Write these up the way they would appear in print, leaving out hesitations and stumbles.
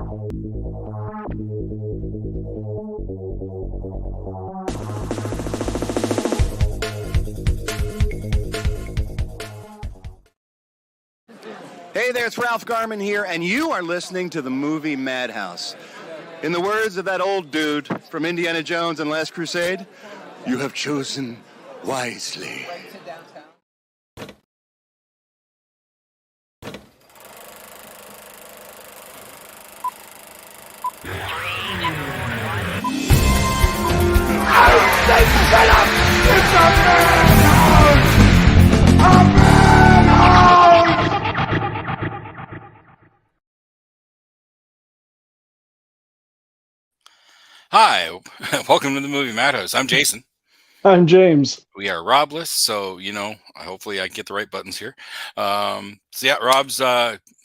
Hey there, it's Ralph Garman here, and you are listening to the Movie Madhouse. In the words of that old dude from Indiana Jones and Last Crusade, you have chosen wisely. Hi, welcome to the Movie Madhouse. I'm Jason. I'm James. We are Robless, so hopefully I get the right buttons here. Rob's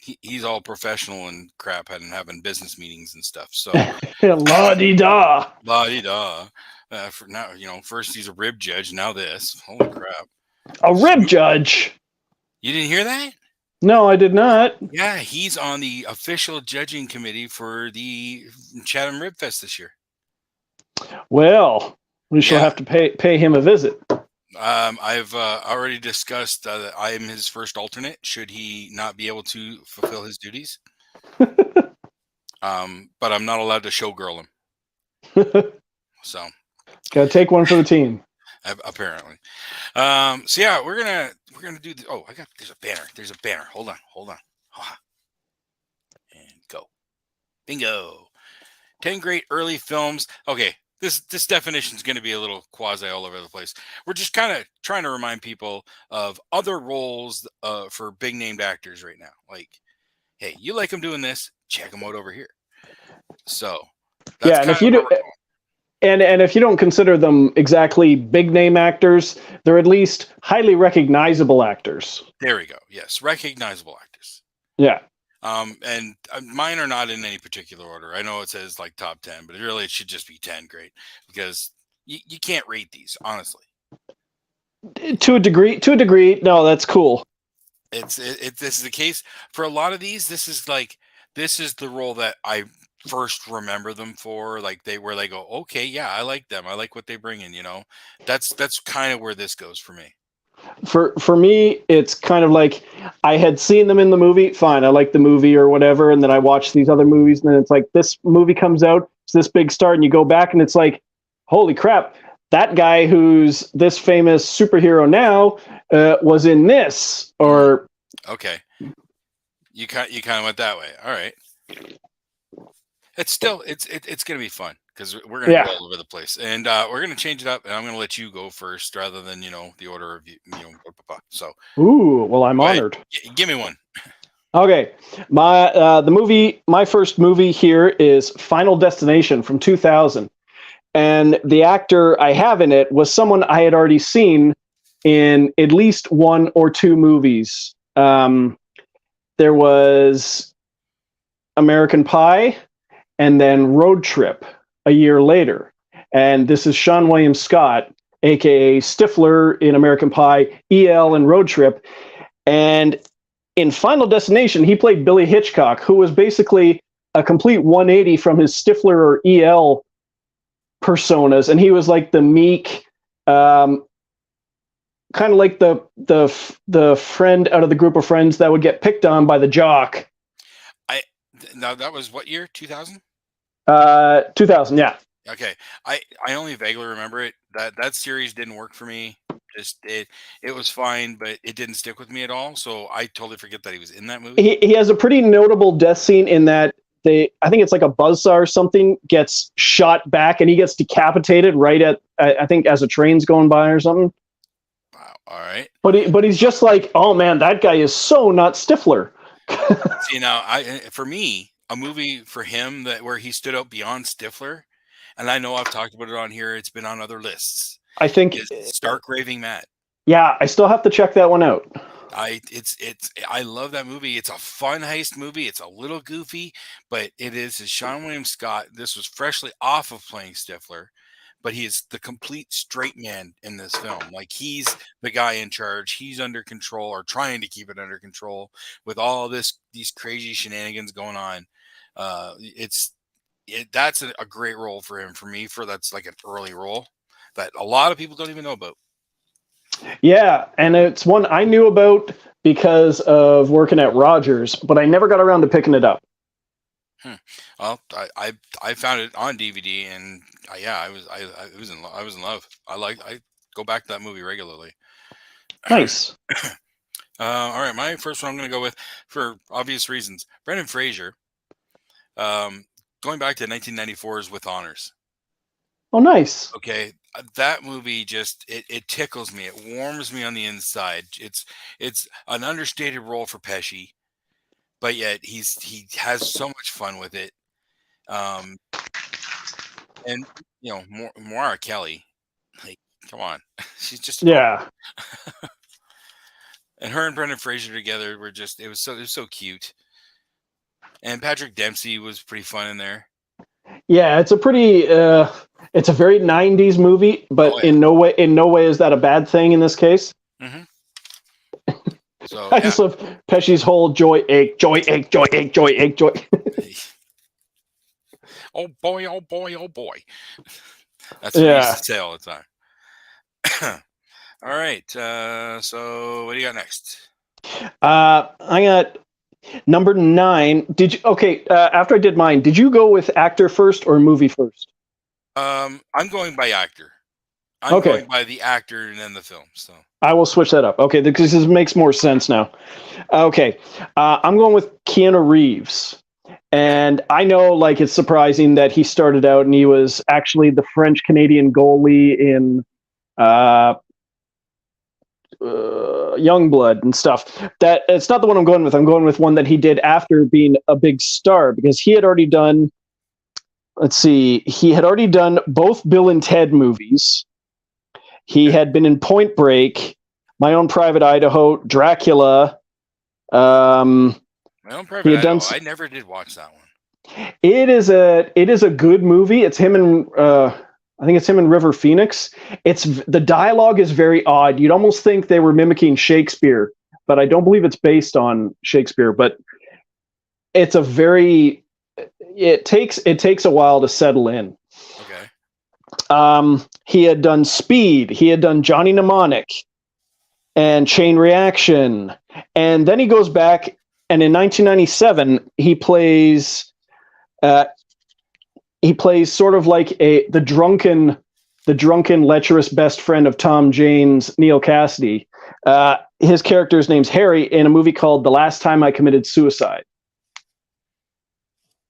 he's all professional and crap, and having business meetings and stuff. So la-di-da. La-di-da. For now, first he's a rib judge, now this. Holy crap! A rib judge. You didn't hear that? No, I did not. Yeah, he's on the official judging committee for the Chatham Rib Fest this year. Well, we shall have to pay him a visit. I've already discussed that I am his first alternate should he not be able to fulfill his duties. But I'm not allowed to showgirl him. So gotta take one for the team. Apparently. We're gonna do the there's a banner. Hold on. And go. Bingo. 10 great early films. Okay. This definition is going to be a little quasi all over the place. We're just kind of trying to remind people of other roles for big named actors right now. Like, hey, you like them doing this? Check them out over here. So, that's and if you do, and if you don't consider them exactly big name actors, they're at least highly recognizable actors. There we go. Yes, recognizable actors. Yeah. And mine are not in any particular order. I know it says like top 10, but it should just be 10 great because you can't rate these, honestly. To a degree. No, that's cool. This is the case for a lot of these. This is the role that I first remember them for. Like where they go, okay, yeah, I like them. I like what they bring in, that's kind of where this goes for me. For me, it's kind of like I had seen them in the movie. Fine, I like the movie or whatever, and then I watch these other movies, and then it's like this movie comes out, it's this big star, and you go back, and it's like, holy crap, that guy who's this famous superhero now was in this. Or okay, you kind of went that way. All right, it's still it's gonna be fun. Because we're going to go all over the place. And we're going to change it up. And I'm going to let you go first rather than, the order of, So. Ooh, well, I'm honored. Give me one. Okay. My first movie here is Final Destination from 2000. And the actor I have in it was someone I had already seen in at least one or two movies. There was American Pie and then Road Trip a year later. And this is Sean William Scott, aka Stifler in American Pie, EL in Road Trip. And in Final Destination, he played Billy Hitchcock, who was basically a complete 180 from his Stifler or EL personas. And he was like the meek, kind of like the friend out of the group of friends that would get picked on by the jock. Now that was what year? 2000? 2000, yeah. Okay, I only vaguely remember it. That series didn't work for me. Just it was fine, but it didn't stick with me at all. So I totally forget that he was in that movie. He has a pretty notable death scene in that I think it's like a buzzsaw or something gets shot back and he gets decapitated right at I think as a train's going by or something. Wow. All right. But he's just like, oh man, that guy is so not Stifler. See now, for me, a movie for him where he stood out beyond Stifler, and I know I've talked about it on here. It's been on other lists. I think Stark Raving Mad. Yeah, I still have to check that one out. I love that movie. It's a fun heist movie. It's a little goofy, but it's Sean William Scott. This was freshly off of playing Stifler, but he is the complete straight man in this film. Like he's the guy in charge. He's under control or trying to keep it under control with all these crazy shenanigans going on. That's a great role for him. For me, that's like an early role that a lot of people don't even know about. Yeah, and it's one I knew about because of working at Rogers, but I never got around to picking it up. Well, I found it on DVD, and I was in love. I go back to that movie regularly. Nice. All right, my first one I'm going to go with, for obvious reasons, Brendan Fraser. Going back to 1994's With Honors. Oh, nice. Okay, that movie just it tickles me. It warms me on the inside. It's an understated role for Pesci, but yet he has so much fun with it. And Moira Kelly, like, come on, she's just Yeah. and her and Brendan Fraser together were it was so cute. And Patrick Dempsey was pretty fun in there. Yeah, it's a very 90s movie, but in no way is that a bad thing in this case. Mm-hmm. So I just love Pesci's whole joy ache. Oh boy, oh boy, oh boy. That's what he used to say all the time. All right. So what do you got next? I got number 9. After I did mine, did you go with actor first or movie first? I'm going by actor. I'm going by the actor and then the film. So I will switch that up. Okay, because this makes more sense now. Okay, I'm going with Keanu Reeves. And I know, like, it's surprising that he started out and he was actually the French-Canadian goalie in Youngblood and stuff. That it's not the one I'm going with. I'm going with one that he did after being a big star, because he had already done. Let's see. He had already done both Bill and Ted movies. He had been in Point Break, My Own Private Idaho, Dracula. My Own Private Idaho. I never did watch that one. It is a good movie. It's him and I think it's him and River Phoenix. The dialogue is very odd. You'd almost think they were mimicking Shakespeare, but I don't believe it's based on Shakespeare. But it takes a while to settle in. Okay. He had done Speed. He had done Johnny Mnemonic and Chain Reaction, and then he goes back, and in 1997 he plays sort of like the drunken lecherous best friend of Tom Jane's, Neil Cassidy. His character's name's Harry, in a movie called The Last Time I Committed Suicide.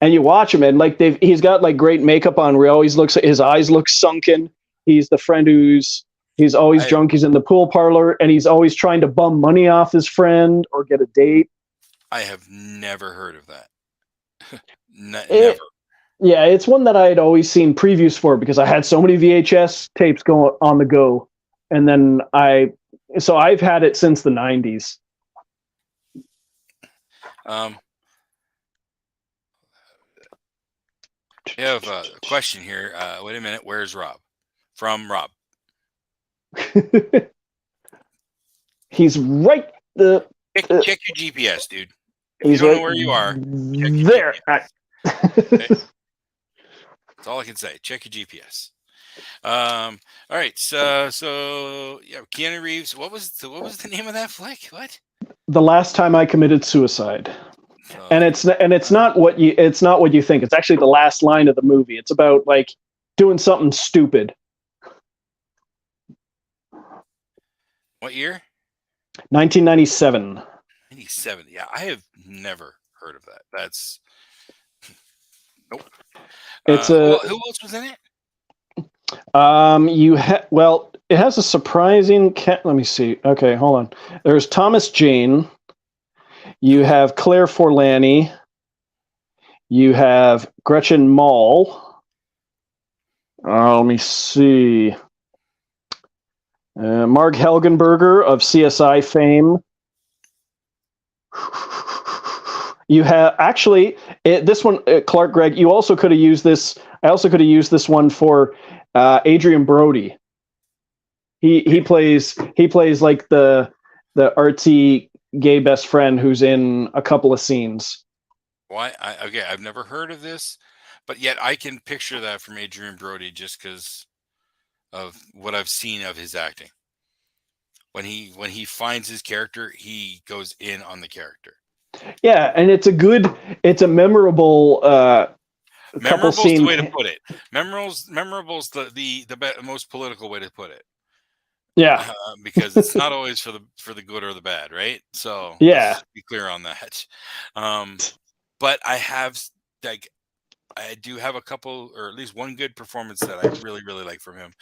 And you watch him, and like he's got like great makeup on. Where his eyes look sunken. He's the friend he's always drunk. He's in the pool parlor, and he's always trying to bum money off his friend or get a date. I have never heard of that. Never. Yeah, it's one that I had always seen previews for because I had so many VHS tapes going on the go, and then I've had it since the 90s. You have a question here. Wait a minute. Where's Rob? From Rob. He's right. Check your GPS, dude. If you don't know where you are, there. Okay. That's all I can say. Check your GPS. All right. So yeah, Keanu Reeves. What was the name of that flick? What? The Last Time I Committed Suicide. And it's not what you think. It's actually the last line of the movie. It's about like doing something stupid. What year? 1997. 97. Yeah, I have never heard of that. That's nope. It's who else was in it? It has a surprising let me see. Okay, hold on. There's Thomas Jane. You have Claire Forlani. You have Gretchen Mol. Let me see. Marg Helgenberger of CSI fame. You have this one, Clark Gregg. You also could have used this. I also could have used this one for Adrian Brody. He plays like the artsy gay best friend who's in a couple of scenes. Why? I've never heard of this, but yet I can picture that from Adrian Brody just because of what I've seen of his acting. When he finds his character, he goes in on the character. Yeah, and it's a memorable couple Memorable's the scene. way to put it. Memorable's the most political way to put it. Yeah, Because it's not always for the good or the bad, right? So let's yeah. just be clear on that. But I do have a couple, or at least one good performance that I really really like from him,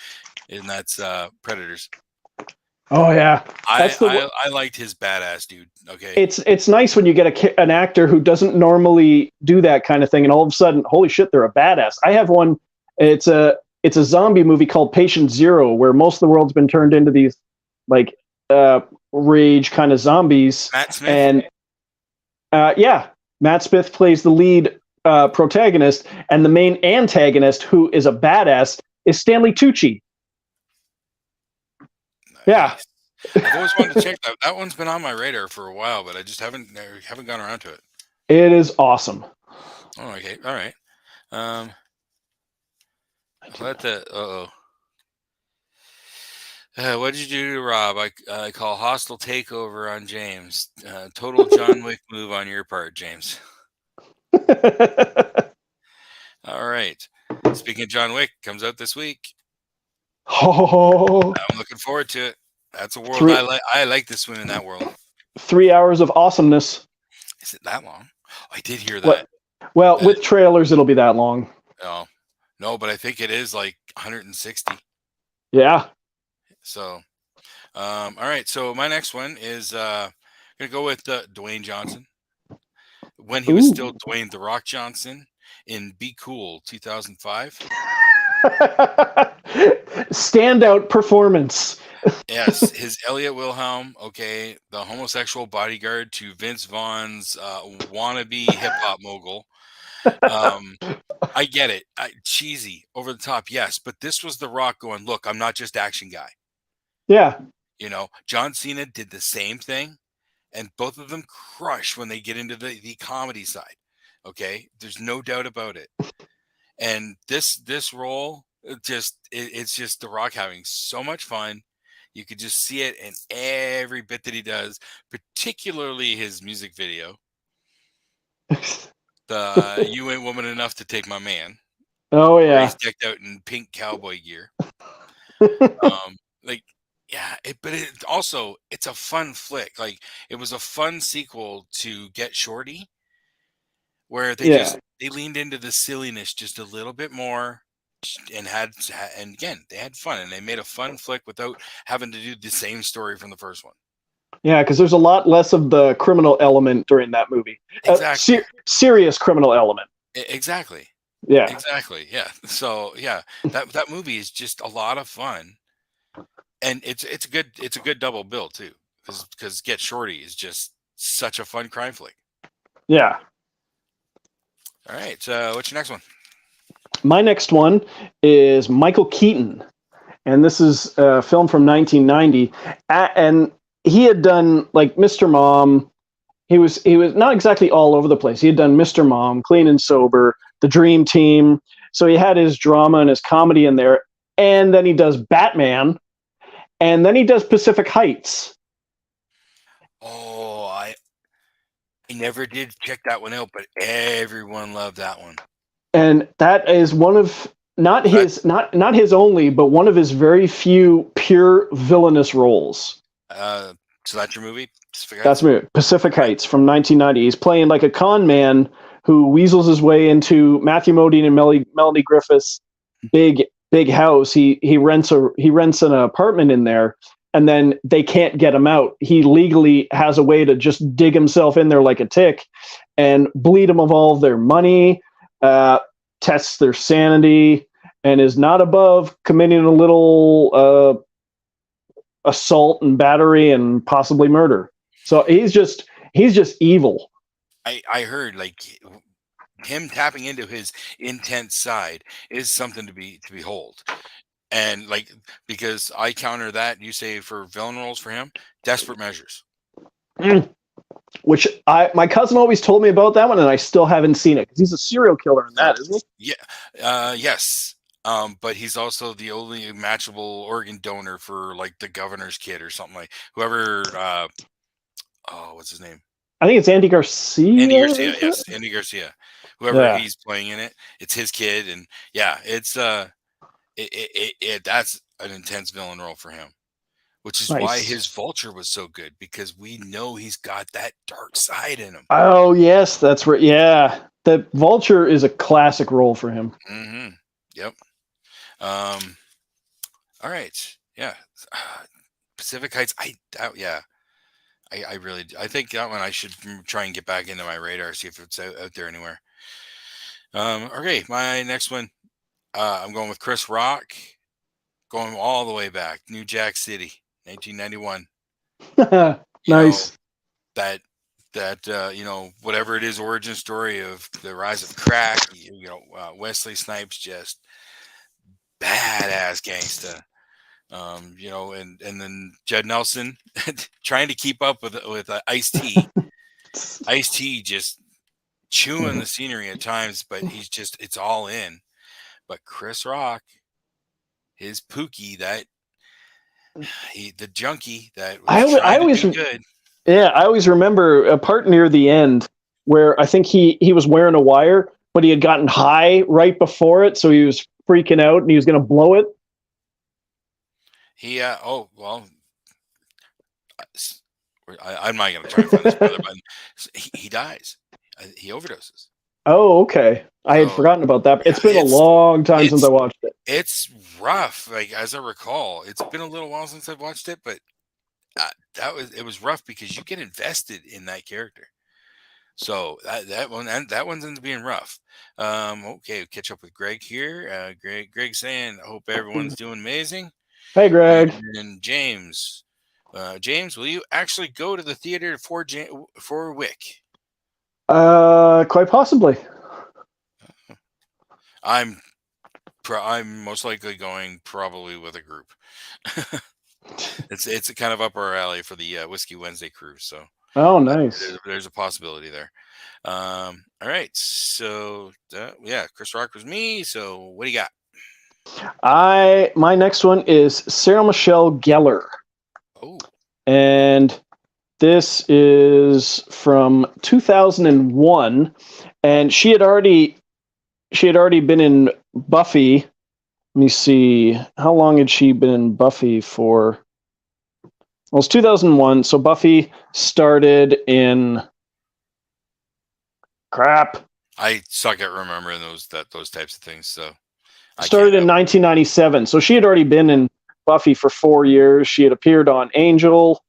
and that's Predators. Oh yeah, that's the. I liked his badass dude. Okay, It's nice when you get an actor who doesn't normally do that kind of thing, and all of a sudden, holy shit, they're a badass. I have one. It's a zombie movie called Patient Zero, where most of the world's been turned into these like rage kind of zombies. Matt Smith. And yeah, Matt Smith plays the lead protagonist, and the main antagonist, who is a badass, is Stanley Tucci. Nice. Yeah. I've always wanted to check that. That one's been on my radar for a while, but I just haven't gone around to it. It is awesome. Oh, okay, all right. What did you do to Rob? I call hostile takeover on James. Total John Wick move on your part, James. All right. Speaking of John Wick, comes out this week. Oh, I'm looking forward to it. That's a world I like. I like to swim in that world. 3 hours of awesomeness. Is it that long? I did hear that. Well, with trailers, it'll be that long. Oh, no, but I think it is like 160. Yeah. So, all right. So my next one is gonna go with Dwayne Johnson, when he was still Dwayne "The Rock" Johnson in Be Cool 2005. Standout performance. Yes, his Elliot Wilhelm. Okay, the homosexual bodyguard to Vince Vaughn's wannabe hip hop mogul. I get it. Cheesy, over the top, yes. But this was The Rock going, look, I'm not just action guy. Yeah. You know, John Cena did the same thing, and both of them crush when they get into the comedy side. Okay, there's no doubt about it. And this role, it's just The Rock having so much fun. You could just see it in every bit that he does, particularly his music video. The "You Ain't Woman Enough to Take My Man." Oh yeah. He's decked out in pink cowboy gear. But it also, it's a fun flick. Like, it was a fun sequel to Get Shorty, where they leaned into the silliness just a little bit more, and again, they had fun, and they made a fun flick without having to do the same story from the first one. Yeah, because there's a lot less of the criminal element during that movie. Exactly. Serious criminal element. Exactly. Yeah. Exactly. Yeah. So yeah, that movie is just a lot of fun, and it's a good double bill too, because Get Shorty is just such a fun crime flick. Yeah. All right. What's your next one? My next one is Michael Keaton, and this is a film from 1990, and he had done like Mr. Mom. He was not exactly all over the place. He had done Mr. Mom, Clean and Sober, The Dream Team. So he had his drama and his comedy in there, and then he does Batman, and then he does Pacific Heights. Oh, I never did check that one out, but everyone loved that one. And that is one of not his only, but one of his very few pure villainous roles. So that's your movie? That's me. Pacific Heights from 1990. He's playing like a con man who weasels his way into Matthew Modine and Melanie Griffith's big house. He rents an apartment in there, and then they can't get him out. He legally has a way to just dig himself in there like a tick and bleed them of all of their money, tests their sanity, and is not above committing a little assault and battery and possibly murder. So he's just evil. I heard like him tapping into his intense side is something to behold. And like, because I counter that, you say for villain roles for him, Desperate Measures. which my cousin always told me about that one, and I still haven't seen it because he's a serial killer in that, isn't he? Yeah. Yes. But he's also the only matchable organ donor for like the governor's kid or something like whoever. What's his name? I think it's Andy Garcia. Andy Garcia. Yes, Andy Garcia. Whoever Yeah. he's playing in it, it's his kid, and yeah, it's that's an intense villain role for him, which is why Nice. his Vulture was so good because we know he's got that dark side in him. Oh yes, that's right. Yeah, the Vulture is a classic role for him. Mm-hmm. Yep. All right. Yeah. Pacific Heights. I think that one I should try and get back into my radar, see if it's out there anywhere. Okay, my next one. I'm going with Chris Rock, going all the way back, New Jack City, 1991. Nice. Whatever it is, origin story of the rise of crack. Wesley Snipes just badass gangsta. And then Judd Nelson trying to keep up with Ice-T. Ice-T just chewing the scenery at times, but it's all in. But Chris Rock, his Pookie, the junkie that was I always be good. Yeah, I always remember a part near the end where I think he was wearing a wire, but he had gotten high right before it, so he was freaking out and he was going to blow it. I'm not going to try to find this brother, but he dies. He overdoses. Oh, okay. I had forgotten about that. It's been a long time since I watched it. It's rough. Like, as I recall, it's been a little while since I've watched it, but it was rough because you get invested in that character. So that one's into being rough. Okay, catch up with Greg here. Greg saying, I hope everyone's doing amazing. Hey, Greg. And James. James, will you actually go to the theater for Wick? Quite possibly. I'm most likely going probably with a group. It's kind of up our alley for the Whiskey Wednesday cruise. So nice. There's a possibility there. All right. So Chris Rock was me. So what do you got? My next one is Sarah Michelle Gellar. Oh. And this is from 2001, and she had already been in Buffy. Let me see, how long had she been in Buffy for? Well, it's 2001, so Buffy started in crap. I suck at remembering those types of things. So started in 1997, so she had already been in Buffy for 4 years. She had appeared on Angel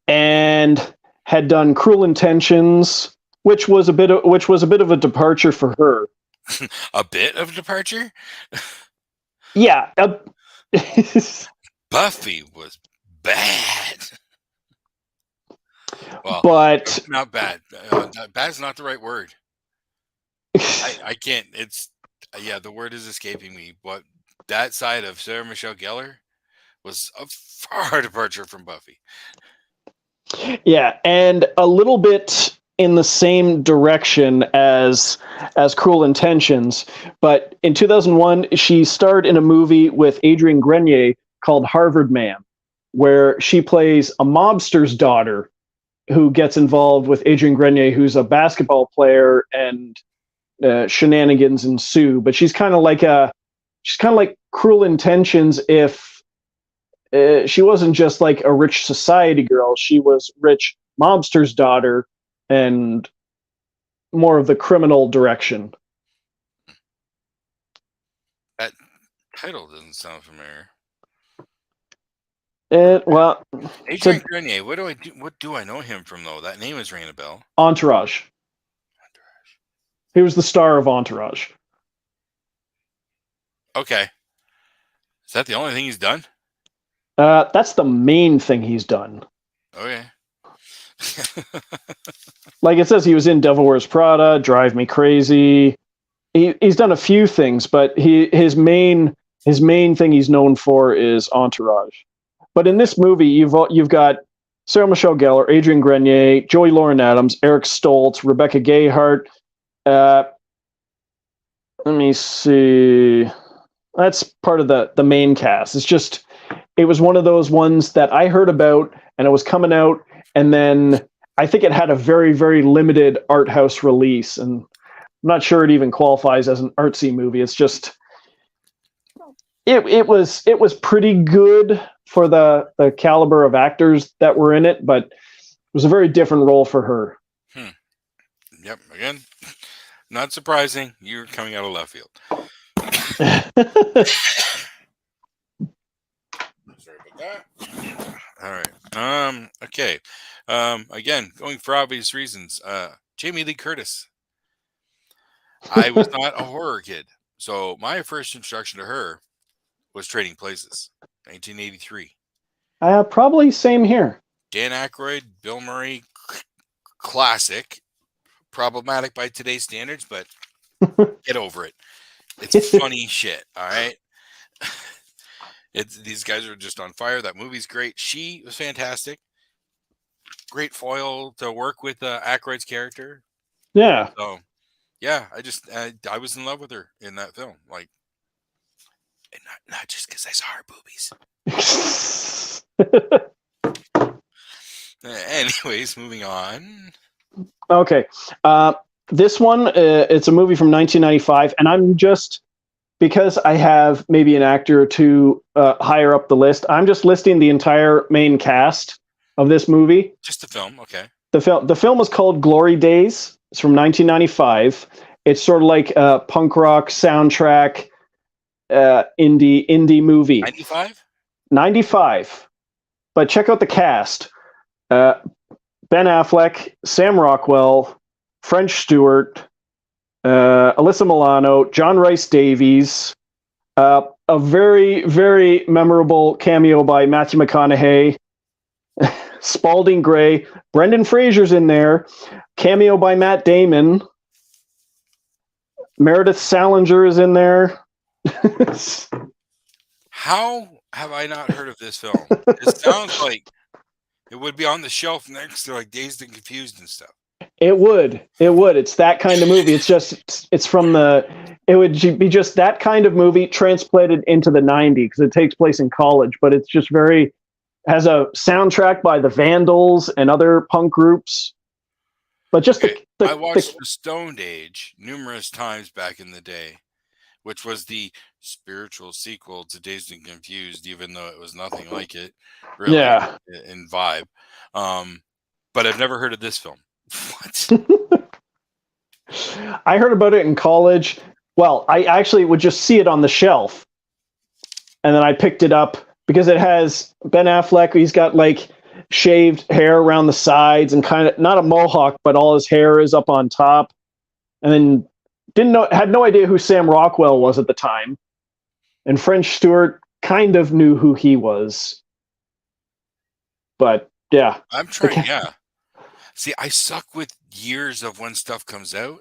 and had done Cruel Intentions, which was a bit of a departure for her. A bit of departure? Yeah. Buffy was bad. Well, but not bad. Bad's not the right word. I can't. The word is escaping me. But that side of Sarah Michelle Gellar was a far departure from Buffy. Yeah, and a little bit in the same direction as Cruel Intentions, but in 2001 she starred in a movie with Adrian Grenier called Harvard Man, where she plays a mobster's daughter who gets involved with Adrian Grenier, who's a basketball player, and shenanigans ensue. But she's kind of like Cruel Intentions if she wasn't just like a rich society girl. She was rich mobster's daughter and more of the criminal direction. That title doesn't sound familiar. Adrian Grenier, what do I know him from, though? That name is ringing a bell. Entourage. He was the star of Entourage. Okay. Is that the only thing he's done? That's the main thing he's done. Okay. Like it says, he was in Devil Wears Prada, Drive Me Crazy. He's done a few things, but his main thing he's known for is Entourage. But in this movie, you've got Sarah Michelle Gellar, Adrian Grenier, Joey Lauren Adams, Eric Stoltz, Rebecca Gayheart. Let me see. That's part of the main cast. It was one of those ones that I heard about, and it was coming out, and then I think it had a very, very limited art house release, and I'm not sure it even qualifies as an artsy movie. It's just it was pretty good for the caliber of actors that were in it, but it was a very different role for her. Yep. Again, not surprising. You're coming out of left field. Sorry about that. All right. Okay. Again, going for obvious reasons. Jamie Lee Curtis. I was not a horror kid, so my first introduction to her was Trading Places, 1983. Probably same here. Dan Aykroyd, Bill Murray, classic. Problematic by today's standards, but get over it. It's funny shit. All right. These guys are just on fire. That movie's great. She was fantastic. Great foil to work with Aykroyd's character. Yeah. So, yeah, I was in love with her in that film. Like, and not just because I saw her boobies. Anyways, moving on. Okay. This one, it's a movie from 1995, and I'm just, because I have maybe an actor or two higher up the list, I'm just listing the entire main cast of this movie. Just the film, okay. The film is called Glory Days. It's from 1995. It's sort of like a punk rock soundtrack indie movie. 95. But check out the cast. Ben Affleck, Sam Rockwell, French Stewart, Alyssa Milano, John Rhys Davies, a very, very memorable cameo by Matthew McConaughey, Spalding Gray, Brendan Fraser's in there, cameo by Matt Damon, Meredith Salinger is in there. How have I not heard of this film? It sounds like it would be on the shelf next to like Dazed and Confused and stuff. It would. It's that kind of movie. It would be just that kind of movie transplanted into the 90s because it takes place in college, but it's just has a soundtrack by the Vandals and other punk groups. But just I watched The Stoned Age numerous times back in the day, which was the spiritual sequel to Dazed and Confused, even though it was nothing like it, really, in vibe. But I've never heard of this film. What? I heard about it in college. Well, I actually would just see it on the shelf, and then I picked it up because it has Ben Affleck. He's got like shaved hair around the sides and kind of not a mohawk, but all his hair is up on top. And then had no idea who Sam Rockwell was at the time. And French Stewart kind of knew who he was. But yeah. I'm trying, yeah. See, I suck with years of when stuff comes out.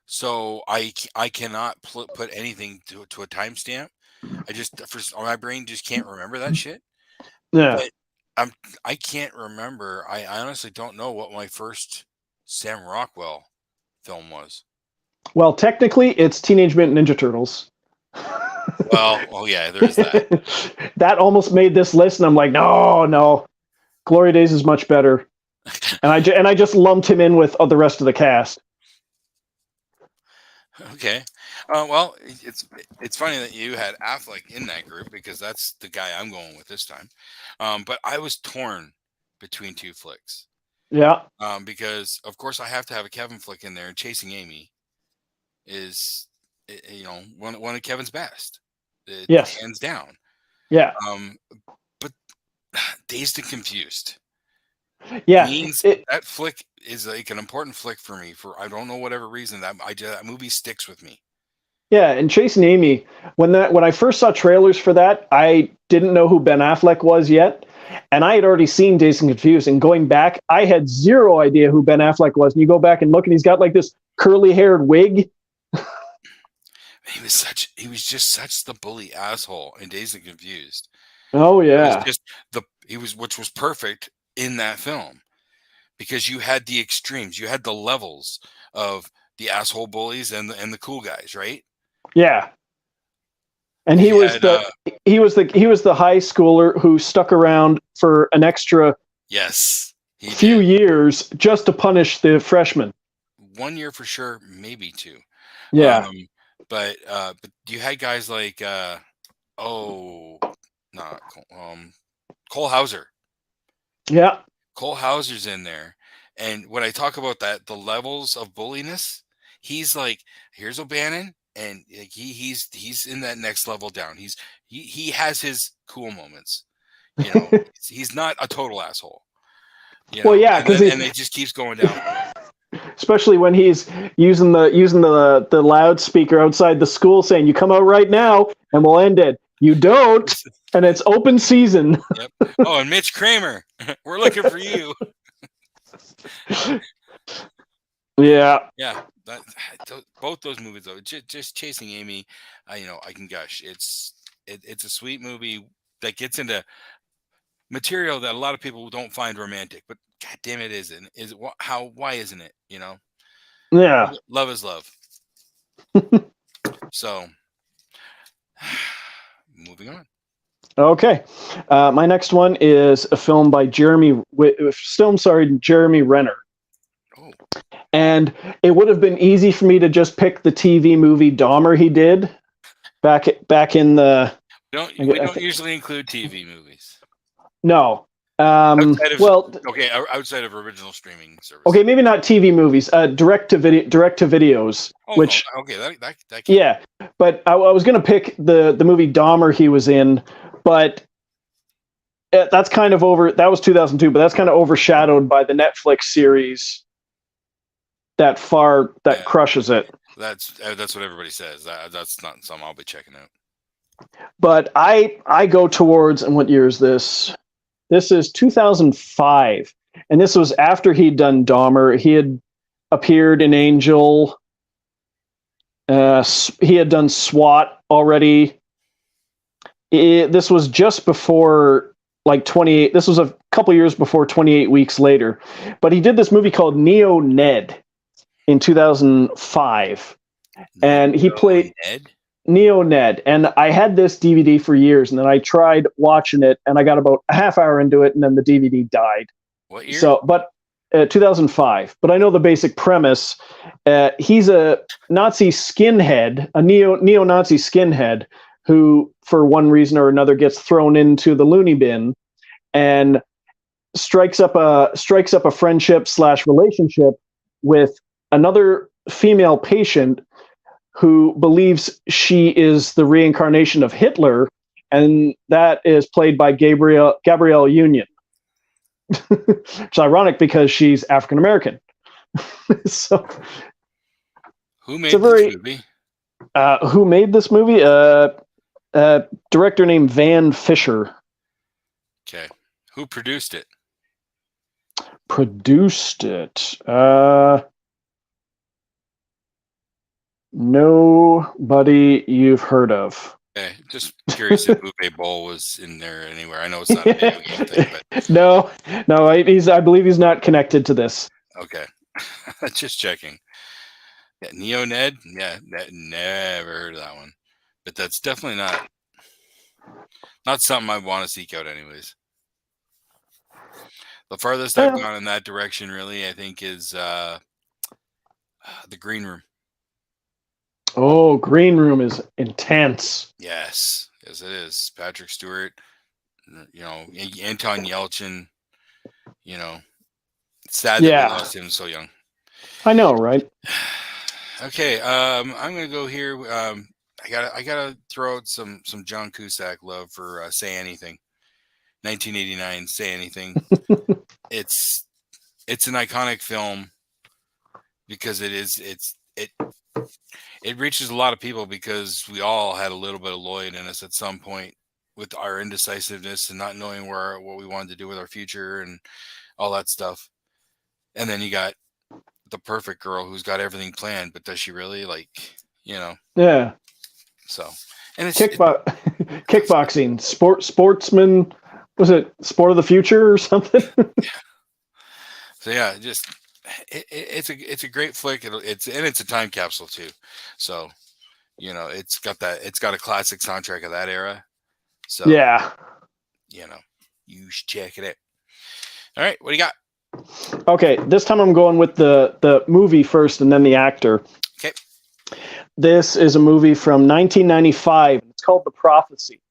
So I cannot put anything to a timestamp. My brain just can't remember that shit. Yeah. But I can't remember. I honestly don't know what my first Sam Rockwell film was. Well, technically, it's Teenage Mutant Ninja Turtles. Well, oh yeah, there is that. That almost made this list, and I'm like, no, Glory Days is much better. And I just lumped him in with the rest of the cast. Okay. Well, it's funny that you had Affleck in that group because that's the guy I'm going with this time. But I was torn between two flicks. Yeah. Because of course I have to have a Kevin flick in there, and Chasing Amy is, one of Kevin's best. Yes. Hands down. Yeah. But Dazed and Confused. Yeah. That flick is like an important flick for me for I don't know whatever reason that movie sticks with me. Yeah, and Chasing Amy, when I first saw trailers for that, I didn't know who Ben Affleck was yet, and I had already seen Dazed and Confused. And going back, I had zero idea who Ben Affleck was. And you go back and look, and he's got like this curly-haired wig. He was just such the bully asshole in Dazed and Confused. Oh yeah, which was perfect in that film, because you had the extremes, you had the levels of the asshole bullies and the cool guys, right? Yeah. And You had, he was the high schooler who stuck around for an extra yes, he few did. years just to punish the freshmen. 1 year for sure, maybe 2. Yeah. But you had guys like Cole Hauser. Yeah. Cole Hauser's in there. And when I talk about that, the levels of bulliness, he's like, here's O'Bannon, and he's in that next level down. He has his cool moments. You know, he's not a total asshole. You know, well, yeah, because and it just keeps going down. Especially when he's using the loudspeaker outside the school saying, "You come out right now and we'll end it. You don't, and it's open season." Yep. Oh, and Mitch Kramer, we're looking for you. Yeah. Yeah. Both those movies though, just Chasing Amy, I can gush. It's a sweet movie that gets into material that a lot of people don't find romantic, but god damn it isn't. Why isn't it? Yeah. Love is love. So moving on. Okay. My next one is a film by Jeremy Renner. Oh. And it would have been easy for me to just pick the TV movie Dahmer he did back in the. We don't usually include TV movies. No. Outside of original streaming service. Okay, maybe not TV movies. Direct to videos. Which that yeah, but I was going to pick the movie Dahmer he was in, but that's kind of over. That was 2002, but that's kind of overshadowed by the Netflix series that crushes it. That's what everybody says. That's not something I'll be checking out. But I go towards, and what year is this? This is 2005, and this was after he'd done Dahmer. He had appeared in Angel. He had done SWAT already. This was just before 28. This was a couple years before 28 Weeks Later. But he did this movie called Neo Ned in 2005. And he played Neo Ned. And I had this DVD for years, and then I tried watching it, and I got about a half hour into it, and then the DVD died. What year? So, but 2005. But I know the basic premise. He's a Nazi skinhead, a neo-Nazi skinhead, who, for one reason or another, gets thrown into the loony bin, and strikes up a friendship / relationship with another female patient who believes she is the reincarnation of Hitler, and that is played by Gabrielle Union. It's ironic because she's African American. So, who made this movie? Who made this movie? A director named Van Fisher. Okay. Who produced it? Nobody you've heard of. Okay, just curious if Uwe Boll was in there anywhere. I know it's not a video game thing, but no, I believe he's not connected to this. Okay, just checking. Yeah, Neo Ned. Yeah, never heard of that one, but that's definitely not something I want to seek out, anyways. The farthest I've gone in that direction, really, I think, is The Green Room. Oh, Green Room is intense. Yes, it is. Patrick Stewart, Anton Yelchin. It's sad that we lost him so young. I know, right? Okay, I'm gonna go here. I gotta throw out some John Cusack love for Say Anything. 1989, Say Anything. It's an iconic film because it reaches a lot of people, because we all had a little bit of Lloyd in us at some point with our indecisiveness and not knowing what we wanted to do with our future and all that stuff. And then you got the perfect girl who's got everything planned, but does she really? Yeah. So, and it's kickboxing, sportsman, Was it Sport of the Future or something? So yeah, just it's a great flick. It's a time capsule too. So it's got a classic soundtrack of that era. So Yeah. You should check it out. All right, what do you got? Okay, this time I'm going with the movie first and then the actor. Okay. This is a movie from 1995. It's called The Prophecy.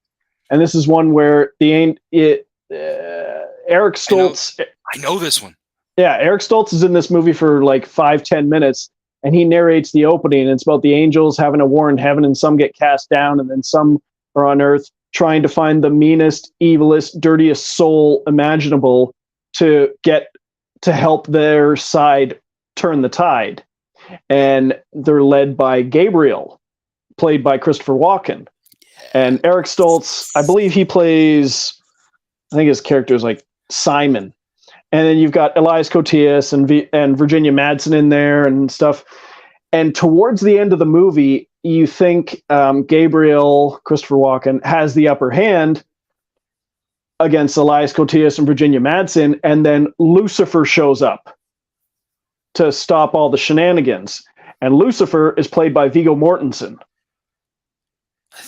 And this is one where Eric Stoltz. I know this one. Yeah, Eric Stoltz is in this movie for like 5-10 minutes, and he narrates the opening. And it's about the angels having a war in heaven, and some get cast down, and then some are on earth trying to find the meanest, evilest, dirtiest soul imaginable to help their side turn the tide. And they're led by Gabriel, played by Christopher Walken. And Eric Stoltz, I believe he plays, I think his character is like Simon. And then you've got Elias Koteas and Virginia Madsen in there and stuff. And towards the end of the movie, you think Gabriel, Christopher Walken, has the upper hand against Elias Koteas and Virginia Madsen, and then Lucifer shows up to stop all the shenanigans. And Lucifer is played by Viggo Mortensen.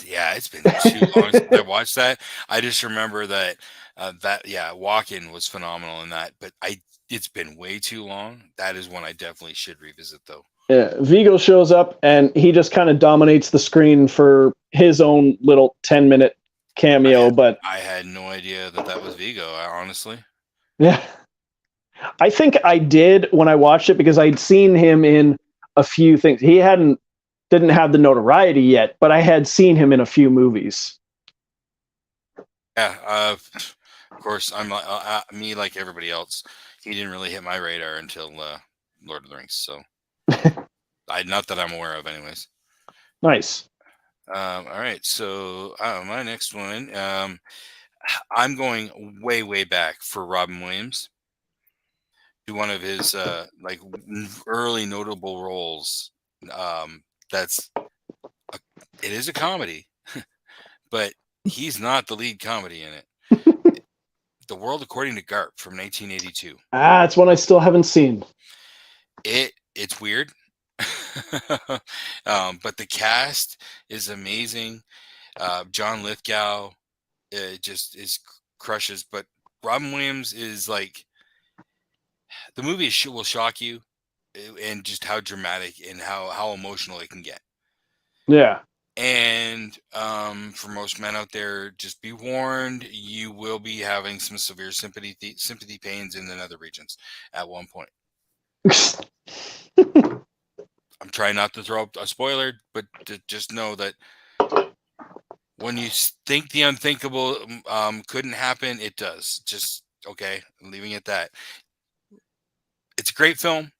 Yeah, it's been too long since I watched that. I just remember that Walken was phenomenal in that, but it's been way too long. That is one I definitely should revisit, though. Yeah, Viggo shows up and he just kind of dominates the screen for his own little 10-minute cameo. But I had no idea that was Viggo, honestly. Yeah, I think I did when I watched it because I'd seen him in a few things. He didn't have the notoriety yet, but I had seen him in a few movies. Yeah, of course, I'm me like everybody else. He didn't really hit my radar until Lord of the Rings. So, not that I'm aware of, anyways. Nice. All right, so my next one, I'm going way, way back for Robin Williams. To one of his like early notable roles. It is a comedy, but he's not the lead comedy in it. The World According to Garp from 1982. It's one I still haven't seen. It's weird. But the cast is amazing. John Lithgow just crushes, but Robin Williams is like, the movie will shock you, and just how dramatic and how emotional it can get. Yeah. And for most men out there, just be warned, you will be having some severe sympathy pains in the nether regions at one point. I'm trying not to throw up a spoiler, but to just know that when you think the unthinkable couldn't happen, it does. Just, okay, I'm leaving it at that. It's a great film,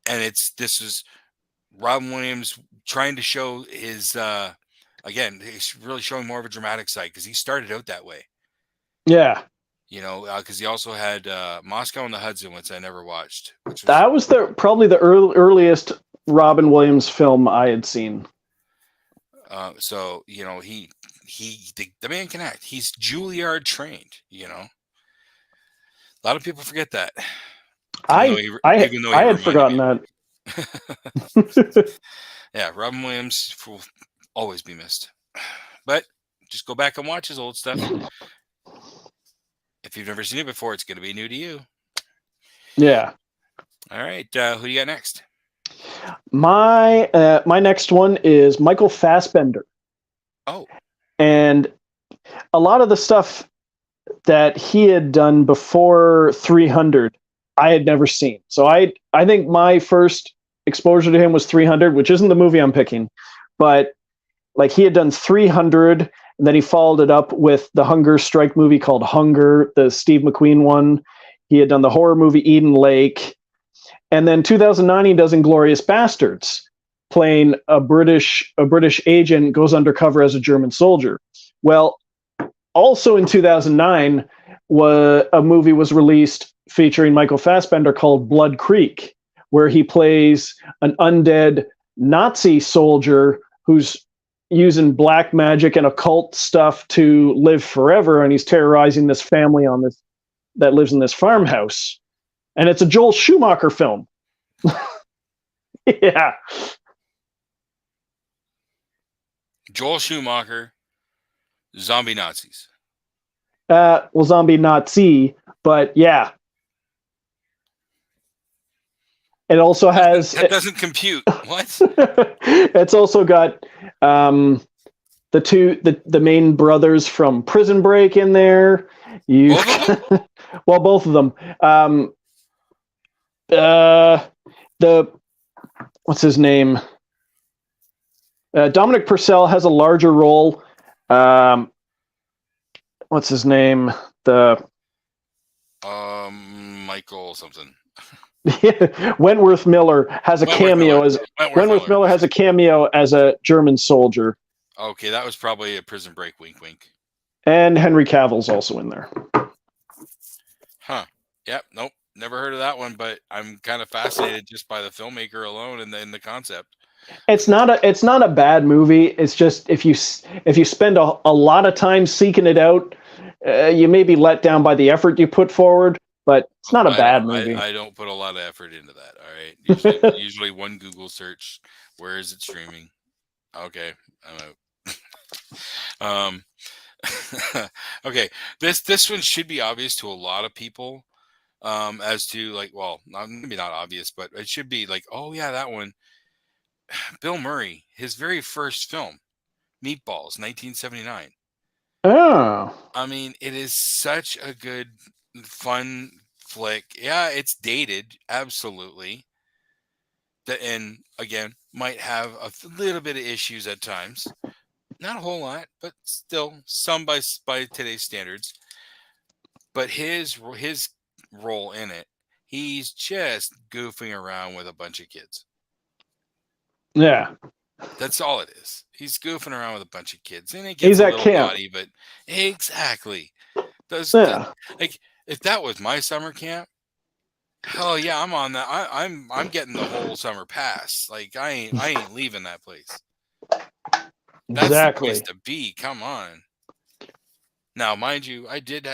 and this is Robin Williams trying to show his again, he's really showing more of a dramatic side because he started out that way. Yeah. Because he also had Moscow on the Hudson, which I never watched. That was probably the earliest Robin Williams film I had seen. So the man can act. He's Juilliard trained. A lot of people forget that. I had forgotten that. Yeah, Robin Williams will always be missed. But just go back and watch his old stuff. If you've never seen it before, it's going to be new to you. Yeah. All right. Who do you got next? My next one is Michael Fassbender. Oh. And a lot of the stuff that he had done before 300, I had never seen. So I think my first exposure to him was 300, which isn't the movie I'm picking, but like he had done 300, and then he followed it up with the hunger strike movie called Hunger, the Steve McQueen one. He had done the horror movie Eden Lake, and then 2009 he does Inglourious Bastards, playing a British agent goes undercover as a German soldier. Well, also in 2009, a movie was released featuring Michael Fassbender called Blood Creek, where he plays an undead Nazi soldier who's, using black magic and occult stuff to live forever, and he's terrorizing this family that lives in this farmhouse. And it's a Joel Schumacher film. Yeah. Joel Schumacher, zombie Nazis. Well, zombie Nazi, but yeah. It also has... That doesn't compute. What? It's also got the main brothers from Prison Break in there. Well, both of them. What's his name? Dominic Purcell has a larger role. What's his name? Michael something. Wentworth Miller has a cameo as a German soldier. Okay, that was probably a Prison Break wink wink. And Henry Cavill's also in there. Huh. Yep, nope. Never heard of that one, but I'm kind of fascinated just by the filmmaker alone and the concept. It's not a bad movie. It's just if you spend a lot of time seeking it out, you may be let down by the effort you put forward. But it's not a bad movie. I don't put a lot of effort into that. All right. Usually one Google search. Where is it streaming? Okay, I'm out. Okay. This one should be obvious to a lot of people. As to like, well, maybe not obvious, but it should be like, oh yeah, that one. Bill Murray, his very first film, Meatballs, 1979. Oh. I mean, it is such a good, fun flick. Yeah, it's dated, absolutely. And again, might have a little bit of issues at times. Not a whole lot, but still some by today's standards. But his role in it, he's just goofing around with a bunch of kids. Yeah. That's all it is. He's goofing around with a bunch of kids. And it gets a little naughty, but exactly. Like if that was my summer camp, hell yeah, I'm on that. I'm getting the whole summer pass. Like I ain't leaving that place. That's the place to be. Come on. Now, mind you, I did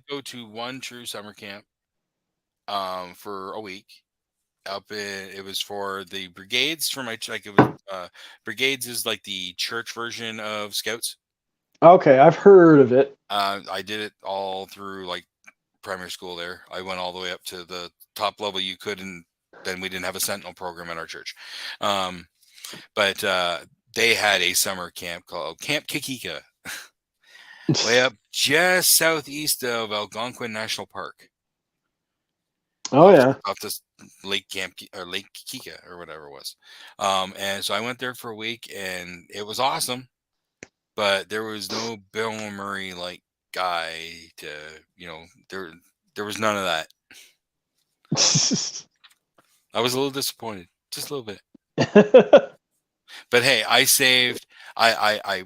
go to one true summer camp for a week. It was for the brigades for my brigades is like the church version of Scouts. Okay, I've heard of it. I did it all through like primary school there. I went all the way up to the top level you could, and then we didn't have a Sentinel program in our church. But they had a summer camp called Camp Kikika, way up just southeast of Algonquin National Park. Oh yeah, off this Lake Kika or whatever it was. And so I went there for a week, and it was awesome. But there was no Bill Murray like guy to, there was none of that. I was a little disappointed, just a little bit. But hey, I saved. I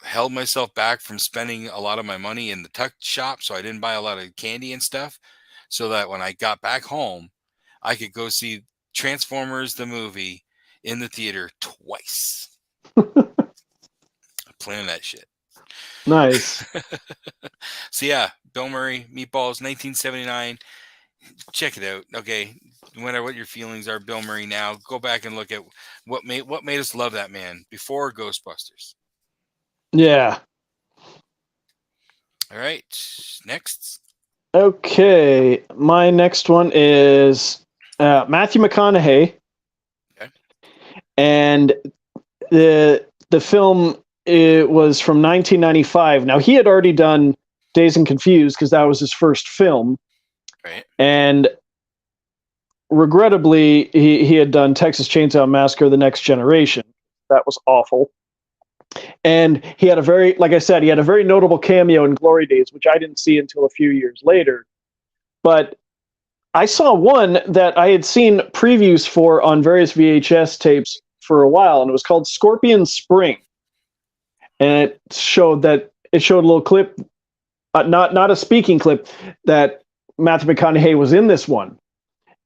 held myself back from spending a lot of my money in the tuck shop, so I didn't buy a lot of candy and stuff, so that when I got back home, I could go see Transformers the movie in the theater twice. Planning that shit. Nice. So yeah, Bill Murray, Meatballs, 1979. Check it out. Okay, no matter what your feelings are, Bill Murray now, go back and look at what made us love that man before Ghostbusters. Yeah. All right, next. Okay, my next one is Matthew McConaughey. Okay. And the film, it was from 1995. Now, he had already done Dazed and Confused because that was his first film. Right. And regrettably, he had done Texas Chainsaw Massacre: The Next Generation. That was awful. And he had a very notable cameo in Glory Days, which I didn't see until a few years later. But I saw one that I had seen previews for on various VHS tapes for a while, and it was called Scorpion Spring. And it showed a little clip, not a speaking clip, that Matthew McConaughey was in this one.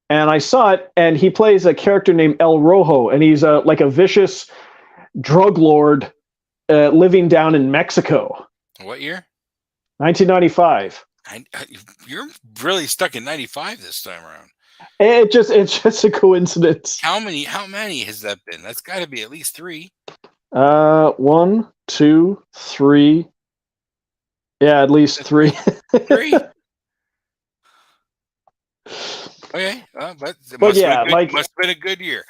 And I saw it, and he plays a character named El Rojo, and he's like a vicious drug lord living down in Mexico. What year? 1995. You're really stuck in 95 this time around. It's just a coincidence. How many has that been? That's got to be at least 3. 1, 2, 3. Yeah, at least 3. 3. Okay, but must have been a good year.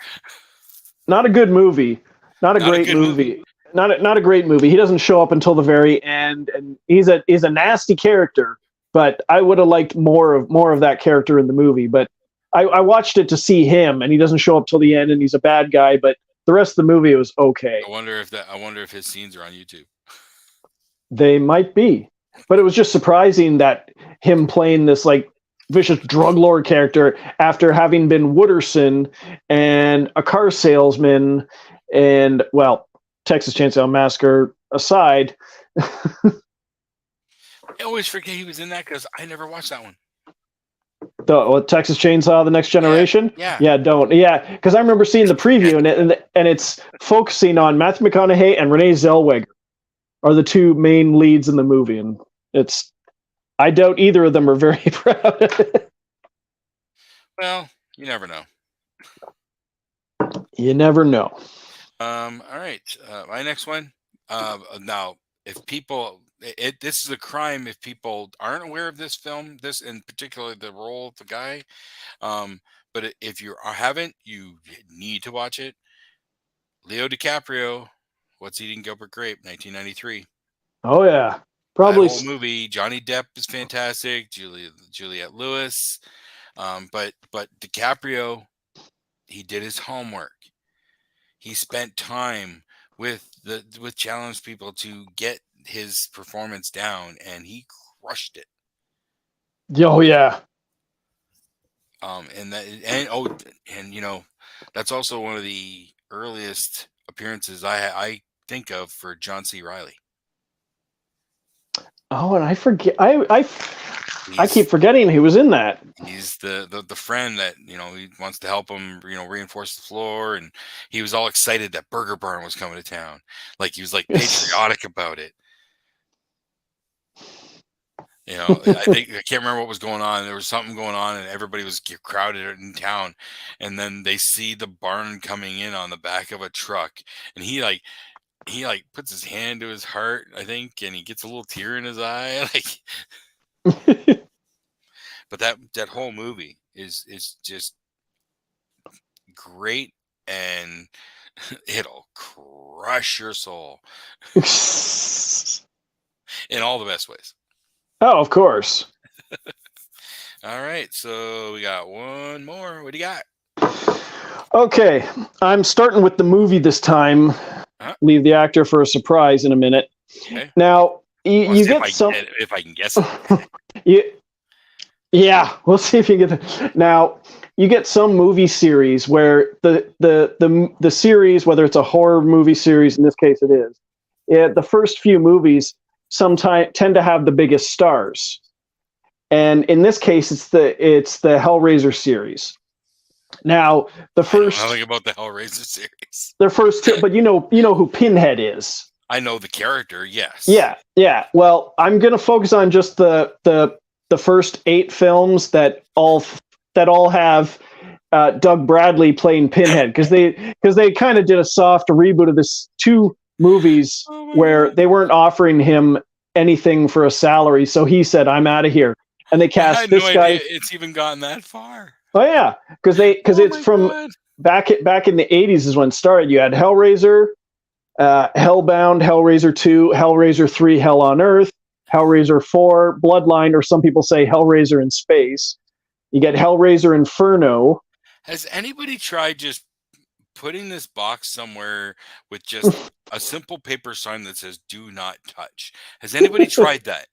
Not a good movie. Not a great movie. Not a great movie. He doesn't show up until the very end, and he's a nasty character. But I would have liked more of that character in the movie. But I watched it to see him, and he doesn't show up till the end, and he's a bad guy. But the rest of the movie was okay. I wonder if his scenes are on YouTube. They might be, but it was just surprising that him playing this like vicious drug lord character after having been Wooderson and a car salesman, and well, Texas Chainsaw Massacre aside. I always forget he was in that because I never watched that one. The Texas Chainsaw: The Next Generation. Yeah. Because I remember seeing the preview and it's focusing on Matthew McConaughey and Renee Zellweger are the 2 main leads in the movie, and I doubt either of them are very proud of it. Well, you never know. You never know. All right, my next one. Now, if people. This is a crime if people aren't aware of this film, this in particular the role of the guy. But if you haven't, you need to watch it. Leo DiCaprio, What's Eating Gilbert Grape, 1993. Oh yeah, probably that whole movie. Johnny Depp is fantastic. Juliette Lewis, but DiCaprio, he did his homework. He spent time with challenged people to get his performance down, and he crushed it. Oh yeah. And you know, that's also one of the earliest appearances I think of for John C. Reilly. Oh, and I forget. I keep forgetting he was in that. He's the friend that, you know, he wants to help him, you know, reinforce the floor, and he was all excited that Burger Barn was coming to town. Like he was like patriotic about it. You know, I can't remember what was going on. There was something going on, and everybody was crowded in town. And then they see the barn coming in on the back of a truck, and he puts his hand to his heart, I think, and he gets a little tear in his eye. Like, but that whole movie is just great, and it'll crush your soul in all the best ways. Oh, of course. All right, so we got one more. What do you got? Okay, I'm starting with the movie this time. Huh? Leave the actor for a surprise in a minute. Okay. Now, you get some... If I can guess it. Yeah, we'll see if you get it. Now, you get some movie series where the series, whether it's a horror movie series, in this case it is, the first few movies sometimes tend to have the biggest stars. And in this case, it's the Hellraiser series. Now, the first... I know nothing about the Hellraiser series. The first two, but you know who Pinhead is. I know the character, yes. Yeah. Well, I'm going to focus on just the first 8 films that all have Doug Bradley playing Pinhead, because they kind of did a soft reboot of this 2 movies where they weren't offering him anything for a salary, so he said, "I'm out of here," and they cast this guy. Idea it's even gotten that far. Oh yeah, because it's from back in the 80s is when it started. You had Hellraiser, Hellbound, Hellraiser 2, Hellraiser 3, Hell on Earth, Hellraiser 4, Bloodline, or some people say Hellraiser in Space. You get Hellraiser Inferno. Has anybody tried just putting this box somewhere with just a simple paper sign that says "Do not touch"? Has anybody tried that?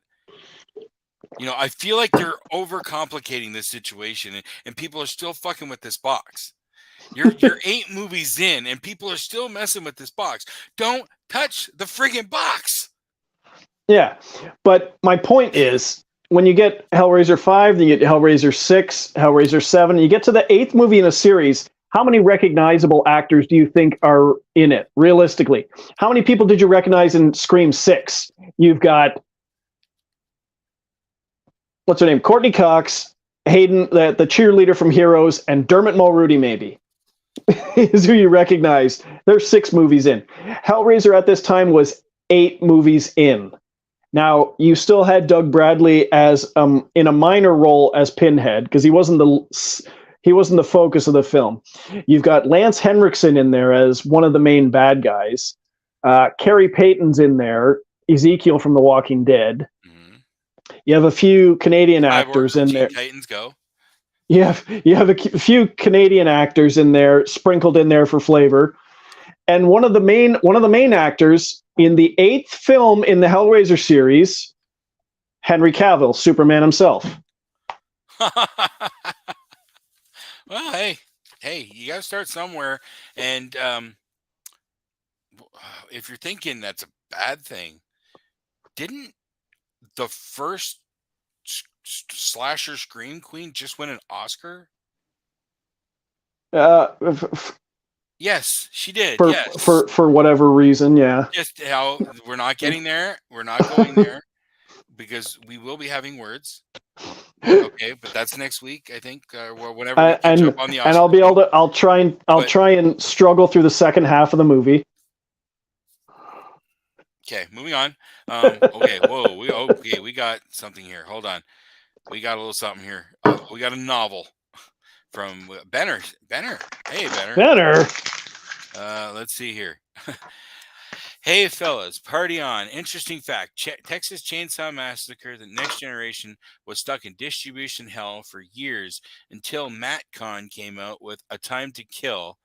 You know, I feel like they're overcomplicating this situation, and people are still fucking with this box. You're 8 movies in, and people are still messing with this box. Don't touch the friggin' box. Yeah, but my point is, when you get Hellraiser 5, then you get Hellraiser 6, Hellraiser 7, you get to the 8th movie in a series, how many recognizable actors do you think are in it, realistically? How many people did you recognize in Scream 6? You've got, what's her name? Courtney Cox, Hayden, the cheerleader from Heroes, and Dermot Mulroney, maybe, is who you recognize. There's 6 movies in. Hellraiser at this time was 8 movies in. Now, you still had Doug Bradley as in a minor role as Pinhead, because he wasn't the focus of the film. You've got Lance Henriksen in there as one of the main bad guys. Carrie Payton's in there, Ezekiel from The Walking Dead. Mm-hmm. You have a few Canadian actors in there. Titans go. You have a few Canadian actors in there, sprinkled in there for flavor. And one of the main actors in the 8th film in the Hellraiser series, Henry Cavill, Superman himself. Well, hey, you got to start somewhere. And if you're thinking that's a bad thing, didn't the first slasher Scream Queen just win an Oscar? Yes, she did. For whatever reason, yeah. Just how we're not getting there. We're not going there because we will be having words. Okay, but that's next week, I think. Whenever we catch up on the Oscars. And I'll be able to. I'll try and struggle through the second half of the movie. Okay, moving on. Okay, we got something here. Hold on, we got a little something here. We got a novel from Benner. Hey, Benner. Let's see here. Hey, fellas, party on. Interesting fact. Texas Chainsaw Massacre, The Next Generation, was stuck in distribution hell for years until Matt Kahn came out with A Time to Kill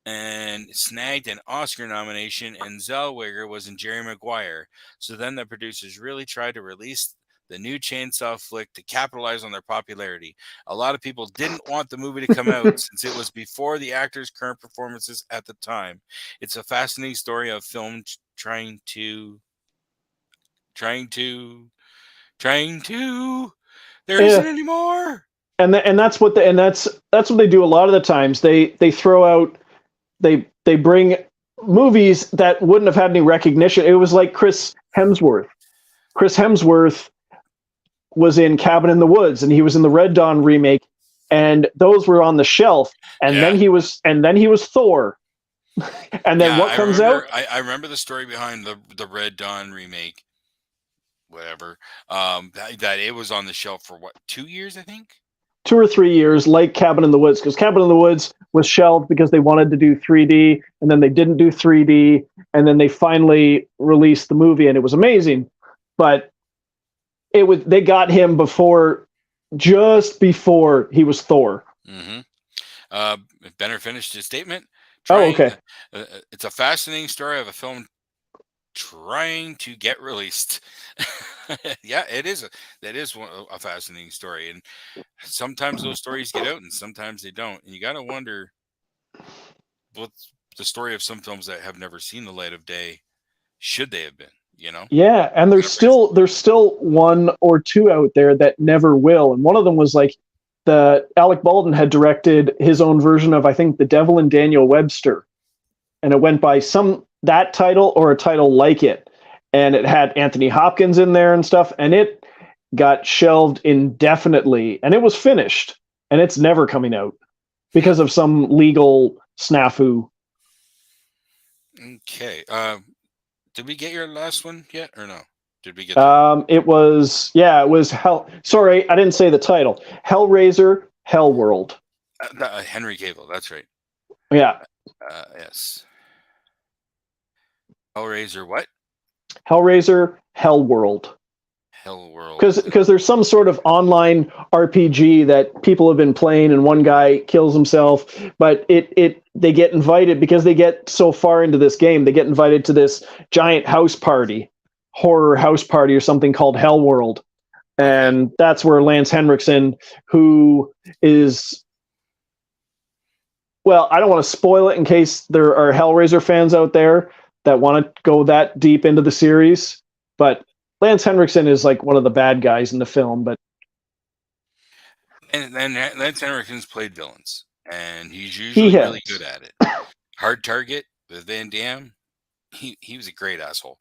and snagged an Oscar nomination, and Zellweger was in Jerry Maguire. So then the producers really tried to release the new Chainsaw flick to capitalize on their popularity. A lot of people didn't want the movie to come out since it was before the actors' current performances at the time. It's a fascinating story of film trying to. There isn't anymore. And that's what they do a lot of the times. They throw out, they bring movies that wouldn't have had any recognition. It was like Chris Hemsworth. Chris Hemsworth was in Cabin in the Woods, and he was in the Red Dawn remake, and those were on the shelf. And then he was Thor. And then what comes out? I remember the story behind the Red Dawn remake. Whatever. That it was on the shelf for 2 years, I think. 2 or 3 years, like Cabin in the Woods, because Cabin in the Woods was shelved because they wanted to do 3D, and then they didn't do 3D, and then they finally released the movie, and it was amazing. But they got him just before he was Thor. Mm-hmm. Benner finished his statement. Okay. It's a fascinating story of a film trying to get released. Yeah, it is. That is a fascinating story, and sometimes those stories get out, and sometimes they don't. And you got to wonder what's the story of some films that have never seen the light of day. Should they have been? You know? Yeah, and there's still 1 or 2 out there that never will. And one of them was like Alec Baldwin had directed his own version of, I think, The Devil and Daniel Webster, and it went by that title or a title like it, and it had Anthony Hopkins in there and stuff, and it got shelved indefinitely, and it was finished, and it's never coming out because of some legal snafu. Okay. Did we get your last one yet, or no? Did we get it was Hell. Sorry, I didn't say the title. Hellraiser, Hellworld. Henry Cavill, that's right. Yeah. Yes. Hellraiser what? Hellraiser, Hellworld. Hellworld. Because there's some sort of online RPG that people have been playing, and one guy kills himself, but they get invited because they get so far into this game. They get invited to this giant horror house party or something called Hellworld, and that's where Lance Henriksen, who is, well, I don't want to spoil it in case there are Hellraiser fans out there that want to go that deep into the series, but Lance Henriksen is like one of the bad guys in the film. But and Lance Henriksen's played villains. and he's usually He really has. good at it. Hard Target with Van Damme. He was a great asshole.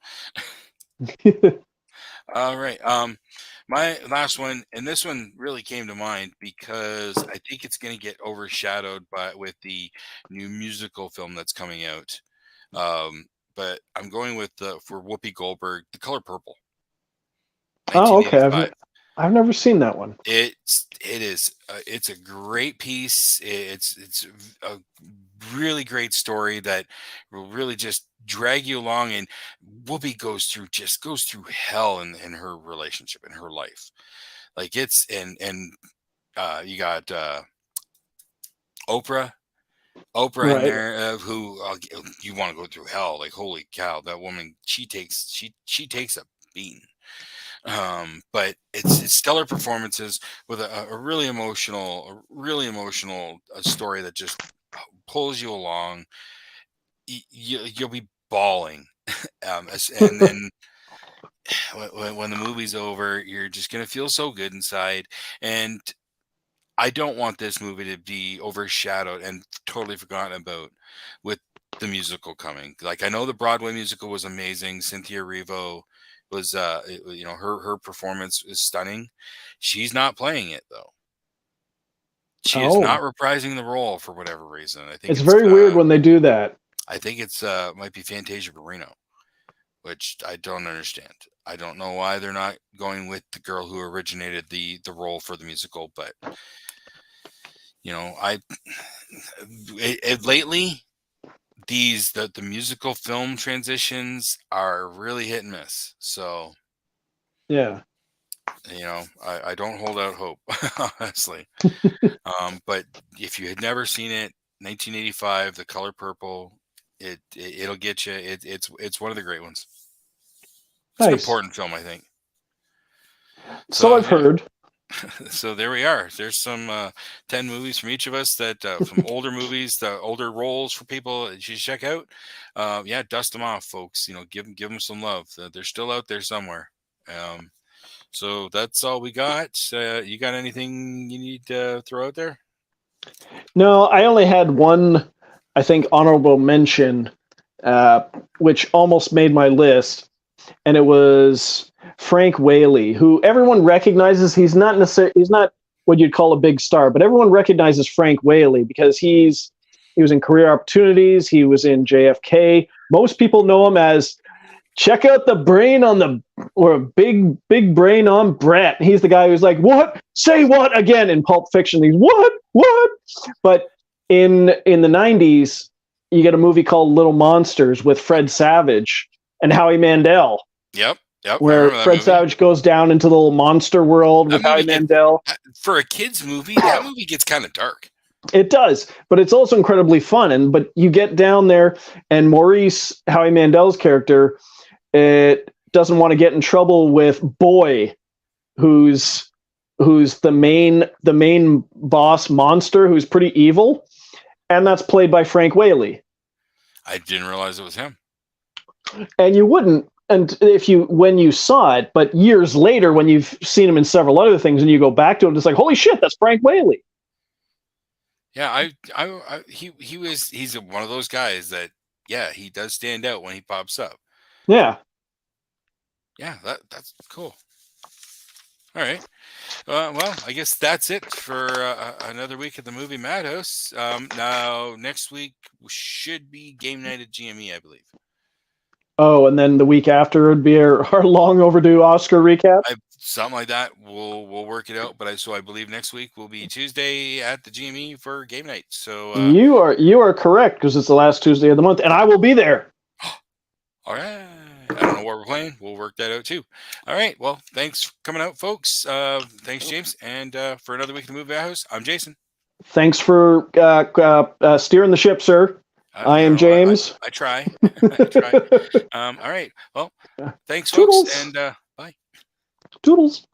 All right. My last one, and this one really came to mind because I think it's going to get overshadowed with the new musical film that's coming out. But I'm going with for Whoopi Goldberg, The Color Purple. Oh, okay. 1985. I've never seen that one. It's a great piece. It's a really great story that will really just drag you along, and Whoopi goes through hell in her relationship, in her life. Like it's and you got Oprah in Right. there, who you want to go through hell. Like, holy cow, that woman, she takes a beating. But it's stellar performances with a really emotional story that just pulls you along. You'll be bawling, and then when the movie's over, you're just gonna feel so good inside. And I don't want this movie to be overshadowed and totally forgotten about with the musical coming. Like, I know the Broadway musical was amazing. Cynthia Erivo was her performance is stunning. She's not playing it though. She is not reprising the role for whatever reason. I think it's very weird when they do that. I think it's might be Fantasia Barrino, which I don't understand. I don't know why they're not going with the girl who originated the role for the musical, but lately the musical film transitions are really hit and miss. So yeah, I don't hold out hope, honestly. But if you had never seen it, 1985, The Color Purple, it'll get you. It's one of the great ones. It's an important film, I think. So I've heard. So there we are. There's some 10 movies from each of us that from older movies, the older roles for people that you should check out. Dust them off, folks. Give them some love. They're still out there somewhere. So that's all we got. You got anything you need to throw out there? No, I only had one, I think, honorable mention, which almost made my list, and it was Frank Whaley, who everyone recognizes. He's not what you'd call a big star, but everyone recognizes Frank Whaley because he was in Career Opportunities. He was in JFK. Most people know him as check out the brain or big brain on Brett. He's the guy who's like, what? Say what again in Pulp Fiction. He's what? But in the 90s, you get a movie called Little Monsters with Fred Savage and Howie Mandel. Yep. Where Fred Savage goes down into the little monster world with Howie Mandel. For a kid's movie, that movie gets kind of dark. It does, but it's also incredibly fun. But you get down there, and Maurice, Howie Mandel's character, it doesn't want to get in trouble with Boy, who's the main boss monster, who's pretty evil, and that's played by Frank Whaley. I didn't realize it was him. And you wouldn't. And when you saw it, but years later, when you've seen him in several other things, and you go back to it, it's like, holy shit, that's Frank Whaley. Yeah, he's one of those guys that, he does stand out when he pops up. Yeah. Yeah, that's cool. All right. Well, I guess that's it for another week at the Movie Madhouse. Now, next week should be game night at GME, I believe. Oh, and then the week after would be our long overdue Oscar recap? Something like that. We'll work it out. But I believe next week will be Tuesday at the GME for game night. So you are correct, because it's the last Tuesday of the month, and I will be there. All right. I don't know what we're playing. We'll work that out too. All right. Well, thanks for coming out, folks. Thanks, James. And for another week at the Movie Madhouse, I'm Jason. Thanks for steering the ship, sir. I am James. I try. All right. Well, thanks, Toodles. folks, and bye. Toodles.